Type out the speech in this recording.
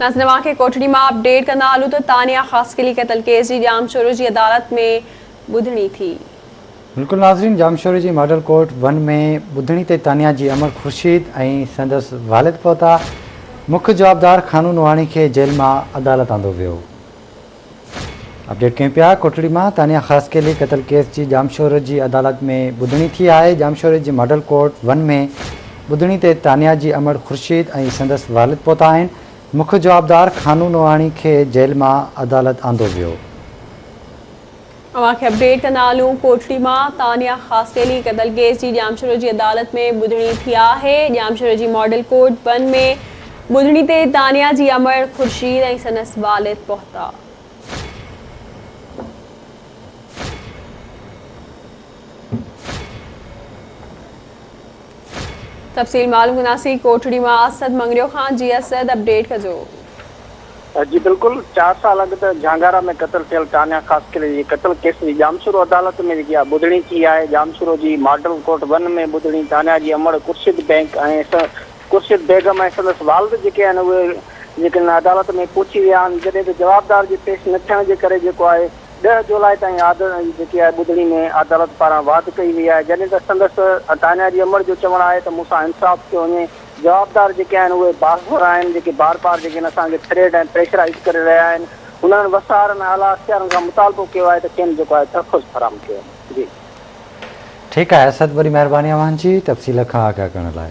नाज़रीन के कोठड़ी में अपडेट कंदा हलूं तो तानिया ख़ासकली क़त्ल केस जी जामशोरी जी अदालत में ॿुधणी थी। बिल्कुल नाज़रीन, जामशोरी जी मॉडल कोर्ट 1 में ॿुधणी ते तानिया जी अमर खुर्शीद ऐं संदसि वालिद पहुता। मुख्य जवाबदार खानू नवाणी के जेल में अदालत आंदो वियो। अपडेट कयूं पिया, कोठड़ी में तानिया ख़ासकली क़त्ल केस जी जामशोरी जी अदालत में ॿुधणी थी आहे। जामशोरी जी मॉडल कोर्ट 1 में ॿुधणी ते तानिया जी अमर खुर्शीद ऐं संदसि वालिद पहुता आहिनि। मुख्य जवाबदार खानू नवाणी के जेल में अदालत आंदो वियो। अवां खे अपडेट कंदा हलूं, कोठड़ी में तानिया ख़ासकली क़त्ल केस जी जामशोरी जी अदालत में ॿुधणी थी आहे। जामशोरी जी मॉडल कोर्ट 1 में ॿुधणी ते तानिया जी अमर खुर्शीद ऐं संदसि वालिद पहुता। तफ़सील मालूम कंदासीं कोठड़ी में असद मंगरियो खान। जी असद, अपडेट कजो। जी बिल्कुल, 4 साल अॻु त झांगारा में क़त्ल थियल तानिया ख़ासकली जी क़त्ल केस जी जामशोरो अदालत में जेकी आहे ॿुधणी थी आहे। जामशोरो जी मॉडल कोर्ट 1 में ॿुधणी तानिया जी अमर खुर्शीद बैंक ऐं खुर्शीद बेगम ऐं संदसि वालिद जेके आहिनि उहे जेके अदालत में पहुची विया आहिनि। जॾहिं त जवाबदार जे पेश न थियण जे करे जेको आहे 10 जुलाई ताईं जेकी आहे ॿुधणी में अदालत पारां वाद कई वई आहे। जॾहिं त संदसि तानिया जी अमर जो चवणु आहे त मूंसां इंसाफ़ कयो वञे। जवाबदार जेके आहिनि उहे बाज़वर आहिनि, जेके बार बार जेके असांखे थ्रेड ऐं प्रेशराइज़ करे रहिया आहिनि। उन्हनि वसारनि आला अख़्तियारनि खां मुतालबो कयो आहे त खेनि जेको आहे तहफ़ुज़ फराहम कयो। जी ठीकु आहे असद, वरी महिरबानी अव्हां जी तफ़सील खां आगाह करण लाइ।